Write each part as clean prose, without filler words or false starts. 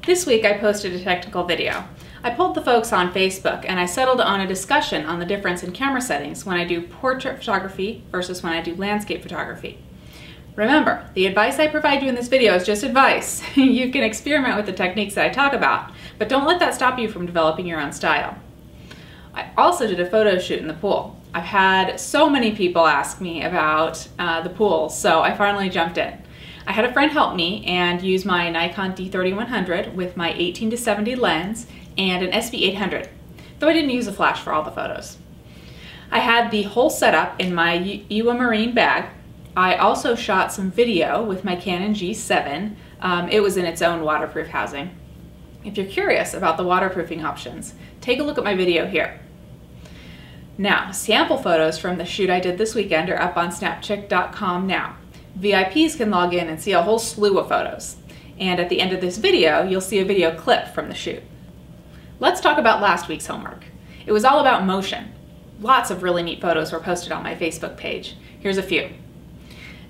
This week I posted a technical video. I polled the folks on Facebook and I settled on a discussion on the difference in camera settings when I do portrait photography versus when I do landscape photography. Remember, the advice I provide you in this video is just advice. You can experiment with the techniques that I talk about, but don't let that stop you from developing your own style. I also did a photo shoot in the pool. I've had so many people ask me about the pool, so I finally jumped in. I had a friend help me and use my Nikon D3100 with my 18-70 lens and an SB800, though I didn't use a flash for all the photos. I had the whole setup in my Iwa Marine bag. I also shot some video with my Canon G7. It was in its own waterproof housing. If you're curious about the waterproofing options, take a look at my video here. Now, sample photos from the shoot I did this weekend are up on SnapChick.com now. VIPs can log in and see a whole slew of photos. And at the end of this video, you'll see a video clip from the shoot. Let's talk about last week's homework. It was all about motion. Lots of really neat photos were posted on my Facebook page. Here's a few.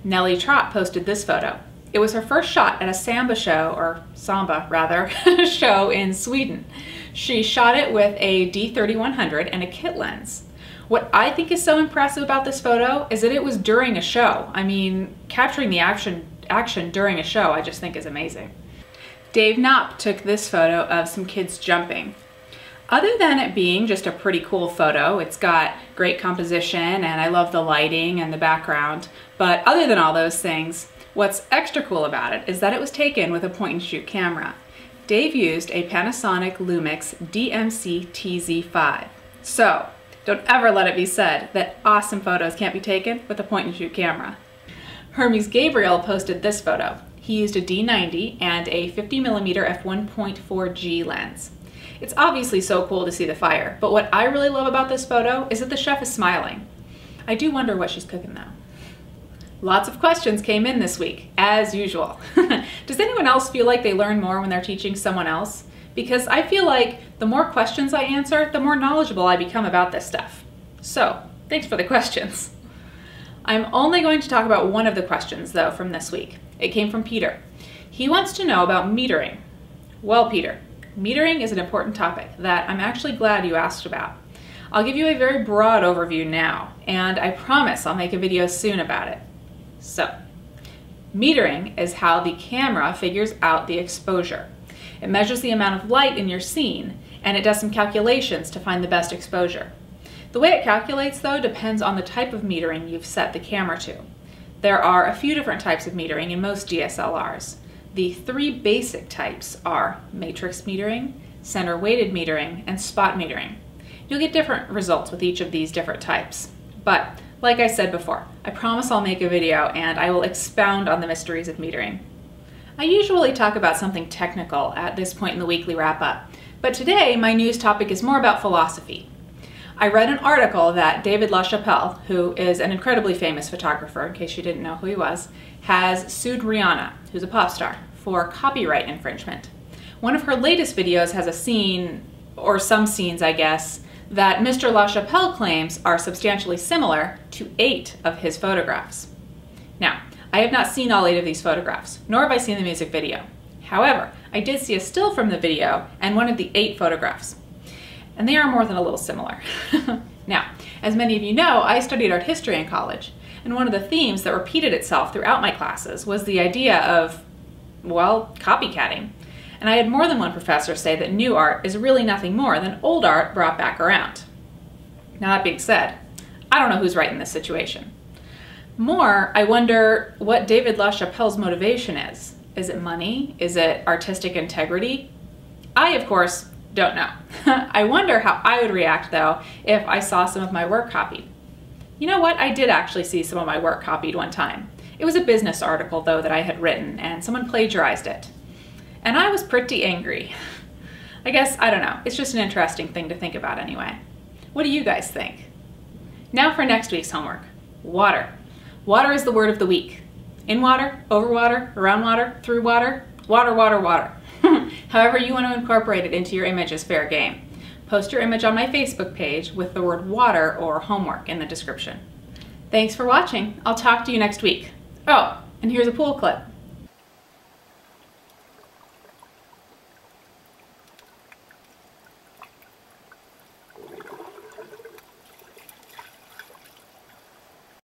Nellie Trot posted this photo. It was her first shot at a samba show in Sweden. She shot it with a D3100 and a kit lens. What I think is so impressive about this photo is that it was during a show. I mean, capturing the action during a show I just think is amazing. Dave Knopp took this photo of some kids jumping. Other than it being just a pretty cool photo, it's got great composition and I love the lighting and the background, but other than all those things, what's extra cool about it is that it was taken with a point-and-shoot camera. Dave used a Panasonic Lumix DMC TZ5. So, don't ever let it be said that awesome photos can't be taken with a point-and-shoot camera. Hermes Gabriel posted this photo. He used a D90 and a 50mm f1.4G lens. It's obviously so cool to see the fire, but what I really love about this photo is that the chef is smiling. I do wonder what she's cooking though. Lots of questions came in this week, as usual. Does anyone else feel like they learn more when they're teaching someone else? Because I feel like the more questions I answer, the more knowledgeable I become about this stuff. So, thanks for the questions. I'm only going to talk about one of the questions, though, from this week. It came from Peter. He wants to know about metering. Well, Peter, metering is an important topic that I'm actually glad you asked about. I'll give you a very broad overview now, and I promise I'll make a video soon about it. So, metering is how the camera figures out the exposure. It measures the amount of light in your scene, and it does some calculations to find the best exposure. The way it calculates, though, depends on the type of metering you've set the camera to. There are a few different types of metering in most DSLRs. The three basic types are matrix metering, center weighted metering, and spot metering. You'll get different results with each of these different types. But, like I said before, I promise I'll make a video and I will expound on the mysteries of metering. I usually talk about something technical at this point in the weekly wrap-up, but today my news topic is more about philosophy. I read an article that David LaChapelle, who is an incredibly famous photographer, in case you didn't know who he was, has sued Rihanna, who's a pop star, for copyright infringement. One of her latest videos has a scene, or some scenes I guess, that Mr. LaChapelle claims are substantially similar to 8 of his photographs. Now, I have not seen all 8 of these photographs, nor have I seen the music video. However, I did see a still from the video and one of the 8 photographs. And they are more than a little similar. Now, as many of you know, I studied art history in college, and one of the themes that repeated itself throughout my classes was the idea of, well, copycatting. And I had more than one professor say that new art is really nothing more than old art brought back around. Now that being said, I don't know who's right in this situation. More, I wonder what David LaChapelle's motivation is. Is it money? Is it artistic integrity? I, of course, don't know. I wonder how I would react, though, if I saw some of my work copied. You know what? I did actually see some of my work copied one time. It was a business article, though, that I had written, and someone plagiarized it. And I was pretty angry. I guess, I don't know. It's just an interesting thing to think about anyway. What do you guys think? Now for next week's homework. Water. Water is the word of the week. In water, over water, around water, through water, water, water, water. However you want to incorporate it into your image is fair game. Post your image on my Facebook page with the word water or homework in the description. Thanks for watching. I'll talk to you next week. Oh, and here's a pool clip.